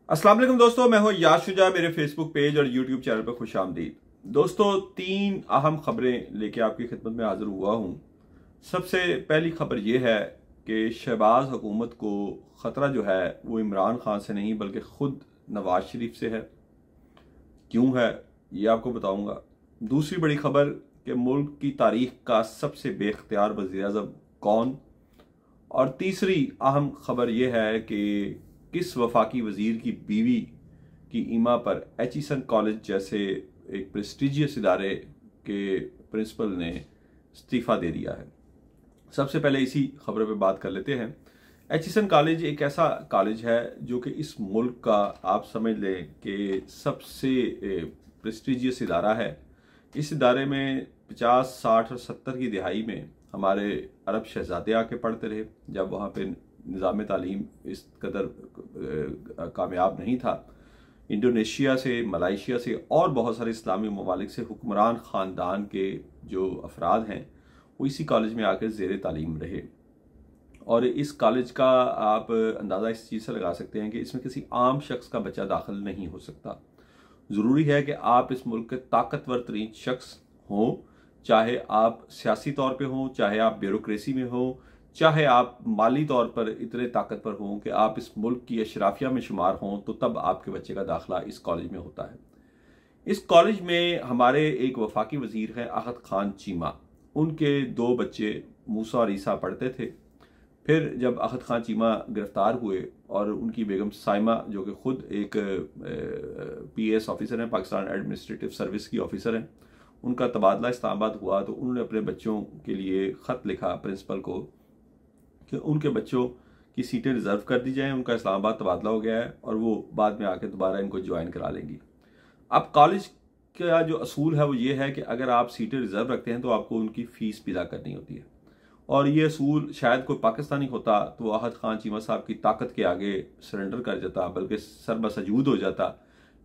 अस्सलाम वालेकुम दोस्तों, मैं हूं याद शुजा। मेरे फेसबुक पेज और यूट्यूब चैनल पर खुश आमदीद। दोस्तों, 3 अहम खबरें लेके आपकी खिदमत में हाजिर हुआ हूं। सबसे पहली खबर यह है कि शहबाज हुकूमत को ख़तरा जो है वो इमरान खान से नहीं बल्कि ख़ुद नवाज शरीफ से है। क्यों है ये आपको बताऊंगा। दूसरी बड़ी खबर कि मुल्क की तारीख का सबसे बेख्तियार वज़ीर-ए-आज़म कौन। और तीसरी अहम खबर यह है कि किस वफाकी वजीर की बीवी की ईमा पर एचिसन कॉलेज जैसे एक प्रेस्टिजियस इदारे के प्रिंसिपल ने इस्तीफ़ा दे दिया है। सबसे पहले इसी खबर पे बात कर लेते हैं। एचिसन कॉलेज एक ऐसा कॉलेज है जो कि इस मुल्क का आप समझ लें कि सबसे प्रेस्टिजियस इदारा है। इस इदारे में 50, 60 और 70 की दिहाई में हमारे अरब शहजादे आके पढ़ते रहे, जब वहाँ पे निज़ाम तालीम इस कदर कामयाब नहीं था। इंडोनेशिया से, मलाइशिया से और बहुत सारे इस्लामी ममालिक से हुक्मरान ख़ानदान के जो अफराद हैं वो इसी कॉलेज में आकर ज़ेर तालीम रहे। और इस कॉलेज का आप अंदाज़ा इस चीज़ से लगा सकते हैं कि इसमें किसी आम शख्स का बच्चा दाखिल नहीं हो सकता। ज़रूरी है कि आप इस मुल्क के ताकतवर तरीन शख्स हों, चाहे आप सियासी तौर पे हों, चाहे आप ब्यूरोक्रेसी में हों, चाहे आप माली तौर पर इतने ताकतवर हों कि आप इस मुल्क की अशराफिया में शुमार हों, तो तब आपके बच्चे का दाखिला इस कॉलेज में होता है। इस कॉलेज में हमारे एक वफाकी वजीर हैं अहद खान चीमा। उनके 2 बच्चे मूसा और ईसा पढ़ते थे। फिर जब अहद खान चीमा गिरफ्तार हुए और उनकी बेगम साइमा, जो कि खुद एक PAS ऑफिसर हैं, पाकिस्तान एडमिनिस्ट्रेटिव सर्विस की ऑफिसर हैं, उनका तबादला इस्लामाबाद हुआ, तो उन्होंने अपने बच्चों के लिए ख़त लिखा प्रिंसिपल को कि उनके बच्चों की सीटें रिजर्व कर दी जाएं। उनका इस्लामाबाद तबादला हो गया है और वो बाद में आके दोबारा इनको ज्वाइन करा लेंगी। अब कॉलेज का जो असूल है वो ये है कि अगर आप सीटें रिजर्व रखते हैं तो आपको उनकी फ़ीस अदा करनी होती है। और ये असूल शायद कोई पाकिस्तानी होता तो वो अहद खान चीमा साहब की ताकत के आगे सरेंडर कर जाता, बल्कि सरबसजूद हो जाता।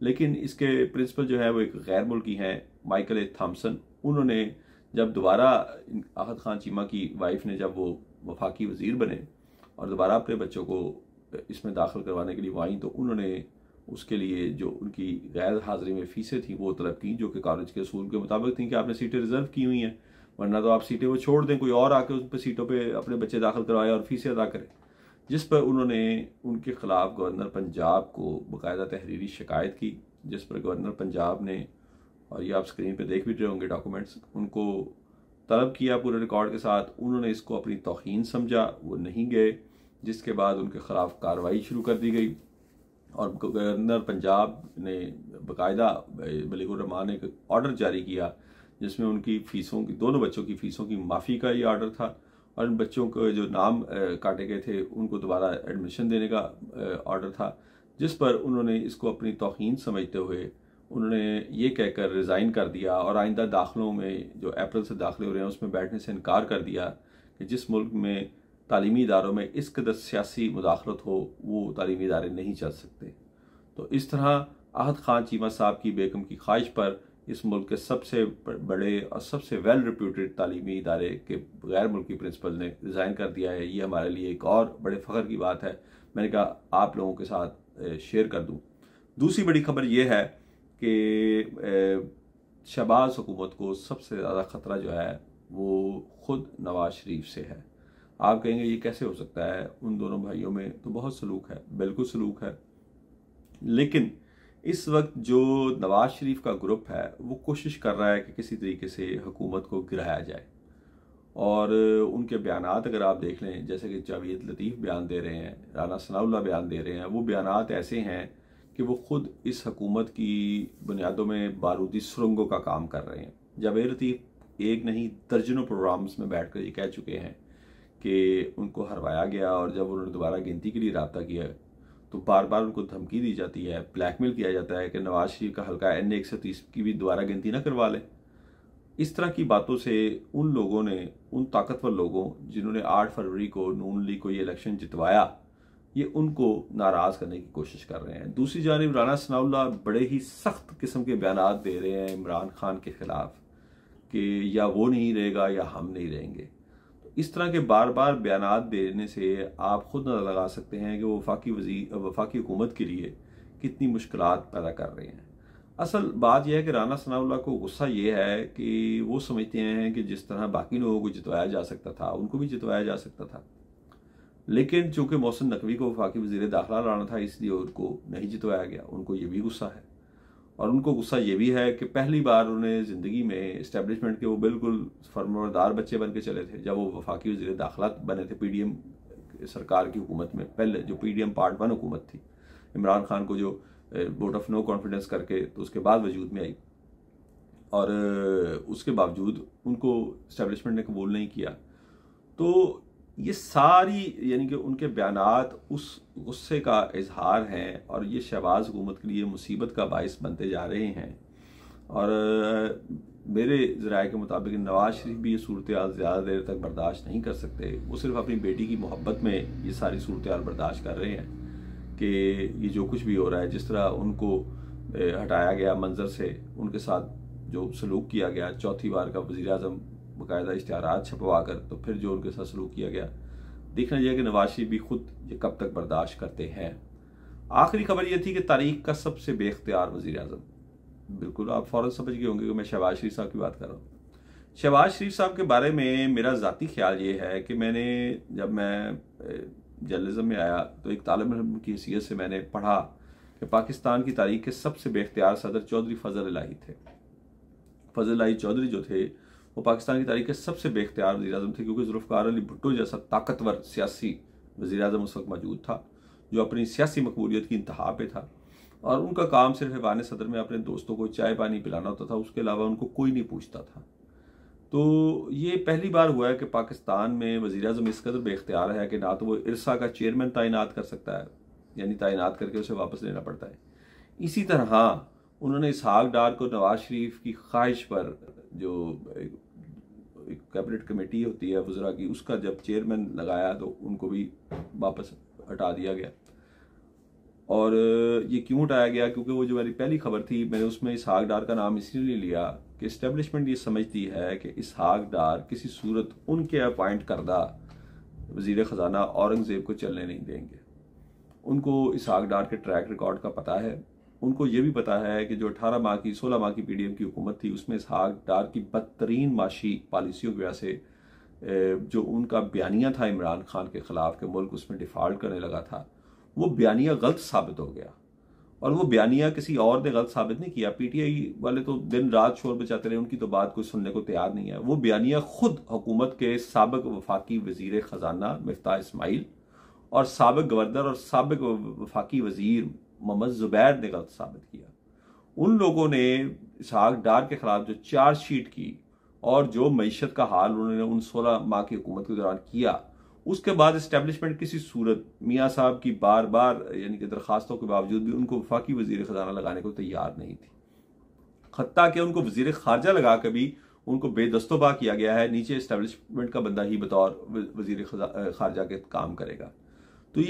लेकिन इसके प्रिंसिपल जो है वो एक गैर मुल्की हैं, माइकल ए थॉम्सन। उन्होंने जब दोबारा अहद खान चीमा की वाइफ ने जब वो वफाकी वजीर बने और दोबारा अपने बच्चों को इसमें दाखिल करवाने के लिए वो आई, तो उन्होंने उसके लिए जो उनकी गैर हाजिरी में फ़ीसें थी वो तलब की, जो कि कॉलेज के असूल के मुताबिक थी कि आपने सीटें रिजर्व की हुई हैं, वरना तो आप सीटें वो छोड़ दें, कोई और आके उन पर सीटों पे अपने बच्चे दाखिल करवाए और फीसें अदा करें। जिस पर उन्होंने उनके खिलाफ गवर्नर पंजाब को बाकायदा तहरीरी शिकायत की, जिस पर गवर्नर पंजाब ने, और ये आप स्क्रीन पे देख भी रहे होंगे डॉक्यूमेंट्स, उनको तलब किया पूरे रिकॉर्ड के साथ। उन्होंने इसको अपनी तौहीन समझा, वो नहीं गए, जिसके बाद उनके खिलाफ कार्रवाई शुरू कर दी गई और गवर्नर पंजाब ने बाकायदा बलीगुर रहमान ने एक ऑर्डर जारी किया जिसमें उनकी फ़ीसों की, दोनों बच्चों की फ़ीसों की माफ़ी का ये ऑर्डर था। और इन बच्चों को जो नाम काटे गए थे उनको दोबारा एडमिशन देने का ऑर्डर था, जिस पर उन्होंने इसको अपनी तौहीन समझते हुए उन्होंने ये कहकर रिज़ाइन कर दिया और आइंदा दाखिलों में जो अप्रैल से दाखिले हो रहे हैं उसमें बैठने से इनकार कर दिया कि जिस मुल्क में तालीमी इदारों में इस कदर सियासी मुदाखलत हो वो तालीमी इदारे नहीं चल सकते। तो इस तरह अहद खान चीमा साहब की बेगम की ख्वाहिश पर इस मुल्क के सबसे बड़े और सबसे वेल रिप्यूटेड तालीमी इदारे के गैर मुल्की प्रिंसिपल ने रिज़ाइन कर दिया है। ये हमारे लिए एक और बड़े फ़ख्र की बात है। मैंने कहा आप लोगों के साथ शेयर कर दूँ। दूसरी बड़ी खबर यह है कि शहबाज हुकूमत को सबसे ज़्यादा ख़तरा जो है वो ख़ुद नवाज शरीफ से है। आप कहेंगे ये कैसे हो सकता है, उन दोनों भाइयों में तो बहुत सलूक है। बिल्कुल सलूक है, लेकिन इस वक्त जो नवाज शरीफ का ग्रुप है वो कोशिश कर रहा है कि किसी तरीके से हुकूमत को गिराया जाए। और उनके बयानात अगर आप देख लें, जैसे कि जावेद लतीफ़ बयान दे रहे हैं, राना सनाउल्लाह बयान दे रहे हैं, वो बयानात ऐसे हैं कि वो खुद इस हुकूमत की बुनियादों में बारूदी सुरंगों का काम कर रहे हैं। जावेद लतीफ़ एक नहीं दर्जनों प्रोग्राम्स में बैठ कर ये कह चुके हैं कि उनको हरवाया गया, और जब उन्होंने दोबारा गिनती के लिए रब्ता किया तो बार बार उनको धमकी दी जाती है, ब्लैकमेल किया जाता है कि नवाज शरीफ का हल्का NA 130 की भी दोबारा गिनती ना करवा लें। इस तरह की बातों से उन लोगों ने, उन ताकतवर लोगों जिन्होंने 8 फरवरी को नून लीग को ये इलेक्शन जितवाया, ये उनको नाराज़ करने की कोशिश कर रहे हैं। दूसरी जानिब राना सनाउल्लाह बड़े ही सख्त किस्म के बयानात दे रहे हैं इमरान खान के खिलाफ कि या वो नहीं रहेगा या हम नहीं रहेंगे। इस तरह के बार बार बयानात देने से आप खुद अंदाज़ा लगा सकते हैं कि वो वफाकी हुकूमत के लिए कितनी मुश्किलात पैदा कर रहे हैं। असल बात यह है कि राना सनाउल्लाह को गुस्सा ये है कि वो समझते हैं कि जिस तरह बाकी लोगों को जितवाया जा सकता था उनको भी जितवाया जा सकता था, लेकिन चूंकि मोहसिन नकवी को वफाकी वज़ीर दाखिला लाना था इसलिए उनको नहीं जितवाया गया। उनको ये भी गुस्सा है, और उनको गुस्सा ये भी है कि पहली बार उन्हें ज़िंदगी में इस्टेब्लिशमेंट के वो बिल्कुल फरमाबरदार बच्चे बन के चले थे जब वो वफाकी वज़ीर दाखिला बने थे पीडीएम सरकार की हुकूमत में। पहले जो पीडीएम पार्ट 1 हुकूमत थी, इमरान खान को जो वोट ऑफ नो कॉन्फिडेंस करके तो उसके बाद वजूद में आई, और उसके बावजूद उनको इस्टेब्लिशमेंट ने कबूल नहीं किया। तो ये सारी यानी कि उनके बयानात उस गुस्से का इजहार हैं, और ये शहबाज हुकूमत के लिए मुसीबत का बायस बनते जा रहे हैं। और मेरे ज़राए के मुताबिक नवाज शरीफ भी ये सूरत हाल ज़्यादा देर तक बर्दाश्त नहीं कर सकते। वो सिर्फ अपनी बेटी की मोहब्बत में ये सारी सूरत हाल बर्दाश्त कर रहे हैं कि ये जो कुछ भी हो रहा है, जिस तरह उनको हटाया गया मंजर से, उनके साथ जो सलूक किया गया, चौथी बार का वज़ीर आज़म बाकायदा इश्तिहारात छपवा कर, तो फिर जो उनके साथ सलूक किया गया, देखना चाहिए कि नवाज शरीफ भी खुद ये कब तक बर्दाश्त करते हैं। आखिरी खबर ये थी कि तारीख का सबसे बेख्तियार वज़ीर आज़म, बिल्कुल आप फौरन समझ गए होंगे कि मैं शहबाज शरीफ साहब की बात कर रहा हूँ। शहबाज शरीफ साहब के बारे में मेरा ज़ाती ख्याल ये है कि जब मैं जर्नलिज्म में आया तो एक तालिब इल्म की हैसियत से मैंने पढ़ा कि पाकिस्तान की तारीख के सबसे बेख्तियार सदर चौधरी फजल इलाही थे। फजल इलाही चौधरी जो थे वो पाकिस्तान की तारीख के सबसे बेख्तियार वज़ीर आज़म थे, क्योंकि जुल्फ़िकार अली भुट्टो जैसा ताकतवर सियासी वज़ीर आज़म उस वक्त मौजूद था जो अपनी सियासी मकबूलियत की इंतहा पे था, और उनका काम सिर्फ ऐवान सदर में अपने दोस्तों को चाय पानी पिलाना होता था, उसके अलावा उनको कोई नहीं पूछता था। तो ये पहली बार हुआ है कि पाकिस्तान में वज़ीर आज़म इस कदर बेख्तियार है कि ना तो वो इरसा का चेयरमैन तैनात कर सकता है, यानी तैनात करके उसे वापस लेना पड़ता है। इसी तरह उन्होंने इसहाक डार को नवाज शरीफ की ख्वाहिश पर, जो एक कैबिनेट कमेटी होती है वज़रा की, उसका जब चेयरमैन लगाया तो उनको भी वापस हटा दिया गया। और ये क्यों हटाया गया? क्योंकि वो जो मेरी पहली खबर थी मैंने उसमें इसहाक डार का नाम इसलिए लिया कि इस्टेब्लिशमेंट ये समझती है कि इसहाक डार किसी सूरत उनके अपॉइंट करदा वज़ीर ख़जाना औरंगज़ेब को चलने नहीं देंगे। उनको इसहाक डार के ट्रैक रिकॉर्ड का पता है, उनको ये भी पता है कि जो 16 माह की पीडीएम की हुकूमत थी उसमें इसहाक डार की बदतरीन माशी पॉलिसियों की वजह से जो उनका बयानिया था इमरान खान के खिलाफ कि मुल्क उसमें डिफ़ॉल्ट करने लगा था, वो बयानिया गलत साबित हो गया। और वो बयानिया किसी और ने गलत साबित नहीं किया, पीटीआई वाले तो दिन रात शोर बचाते रहे, उनकी तो बात कोई सुनने को तैयार नहीं है। वो बयानिया खुद हुकूमत के साबिक वफाकी वज़ीर ख़जाना मिफ्ताह इस्माइल और साबिक गवर्नर और साबिक वफाकी वज़ीर मोहम्मद ज़ुबैर ने गलत साबित किया। उन लोगों ने इसहाक डार के खिलाफ जो चार्जशीट की और जो मईशत का हाल उन्होंने उन 16 माह की हुकूमत के दौरान किया, उसके बाद इस्टेब्लिशमेंट किसी सूरत मियाँ साहब की बार बार यानी कि दरखास्तों के बावजूद भी उनको वफाकी वज़ीर ख़जाना लगाने को तैयार नहीं थी। हत्ता कि उनको वज़ीर ख़ारजा लगा कर भी उनको बेदस्तोबा किया गया है, नीचे इस्टेब्लिशमेंट का बंदा ही बतौर वज़ीर ख़ारजा के काम करेगा। तो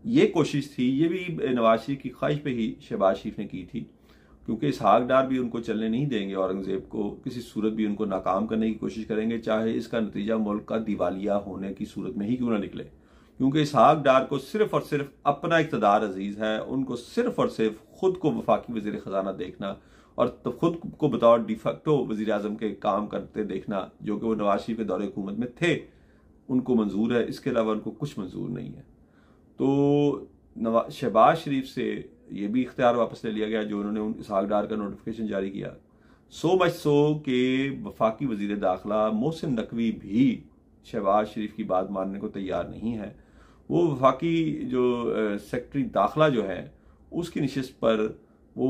ये कोशिश थी, ये भी नवाज शरीफ की ख्वाहिश पे ही शहबाज शरीफ ने की थी, क्योंकि इसहाक डार भी उनको चलने नहीं देंगे, औरंगज़ेब को किसी सूरत भी उनको नाकाम करने की कोशिश करेंगे, चाहे इसका नतीजा मुल्क का दिवालिया होने की सूरत में ही क्यों ना निकले। क्योंकि इसहाक डार को सिर्फ और सिर्फ अपना इक़्तिदार अजीज़ है, उनको सिर्फ और सिर्फ खुद को वफाकी वज़ीर ख़जाना देखना और तो खुद को बतौर डिफेक्टो वज़ीर आज़म के काम करते देखना, जो कि वो नवाज शरीफ के दौरे हुकूमत में थे, उनको मंजूर है। इसके अलावा उनको कुछ मंजूर नहीं है। तो शहबाज शरीफ से ये भी इख्तियार वापस ले लिया गया जो उन्होंने इसहाक डार का नोटिफिकेशन जारी किया। सो मच सो कि वफाकी वज़ीर दाखिला मोहसिन नकवी भी शहबाज शरीफ की बात मानने को तैयार नहीं है। वो वफाकी जो सेक्रेटरी दाखिला जो है उसकी नशिस्त पर वो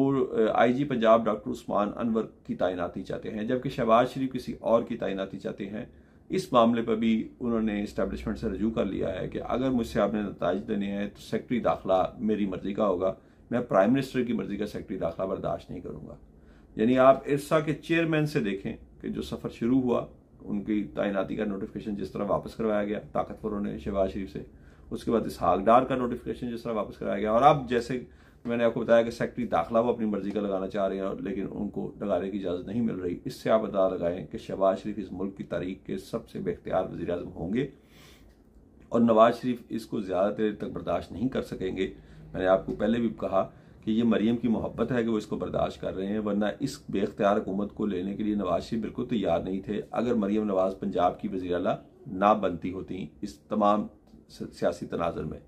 आईजी पंजाब डॉक्टर उस्मान अनवर की तैनाती चाहते हैं, जबकि शहबाज शरीफ किसी और की तैनाती चाहते हैं। इस मामले पर भी उन्होंने इस्टेब्लिशमेंट से रजू कर लिया है कि अगर मुझसे आपने नताइज देने हैं तो सेक्रेटरी दाखिला मेरी मर्जी का होगा, मैं प्राइम मिनिस्टर की मर्जी का सेक्रेटरी दाखिला बर्दाश्त नहीं करूंगा। यानी आप इरसा के चेयरमैन से देखें कि जो सफ़र शुरू हुआ, उनकी तैनाती का नोटिफिकेशन जिस तरह वापस करवाया गया ताकतवरों ने शहबाज शरीफ से, उसके बाद इसहाक डार का नोटिफिकेशन जिस तरह वापस कराया गया, और अब जैसे मैंने आपको बताया कि सेक्रेटरी दाखिला वो अपनी मर्जी का लगाना चाह रहे हैं लेकिन उनको लगाने की इजाज़त नहीं मिल रही। इससे आप अंदाज़ा लगाएं कि शहबाज शरीफ इस मुल्क की तारीख के सबसे बेख्तियार वज़ीर आज़म होंगे और नवाज शरीफ इसको ज़्यादा देर तक बर्दाश्त नहीं कर सकेंगे। मैंने आपको पहले भी कहा कि ये मरीम की मोहब्बत है कि वो इसको बर्दाश्त कर रहे हैं, वरना इस बेख्तियार हुकूमत को लेने के लिए नवाज शरीफ बिल्कुल तैयार नहीं थे। अगर मरीम नवाज पंजाब की वज़ीर आला ना बनती होती इस तमाम सियासी तनाज़ुर में,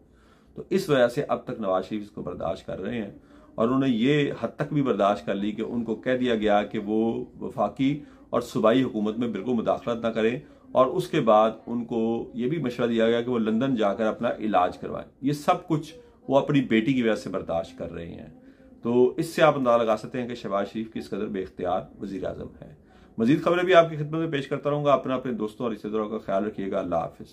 तो इस वजह से अब तक नवाज शरीफ इसको बर्दाश्त कर रहे हैं। और उन्होंने ये हद तक भी बर्दाश्त कर ली कि उनको कह दिया गया कि वो वफाकी और सूबाई हुकूमत में बिल्कुल मुदाखलत ना करें, और उसके बाद उनको ये भी मशवरा दिया गया कि वो लंदन जाकर अपना इलाज करवाएं। ये सब कुछ वो अपनी बेटी की वजह से बर्दाश्त कर रहे हैं। तो इससे आप अंदाजा लगा सकते हैं कि शहबाज शरीफ किस कदर बेख्तियार वज़ीर आज़म है। मजीद खबरें भी आपकी खिदमत में पेश करता रहूंगा। अपने दोस्तों और रिश्तेदारों का ख्याल रखिएगा। अल्लाह हाफिज़।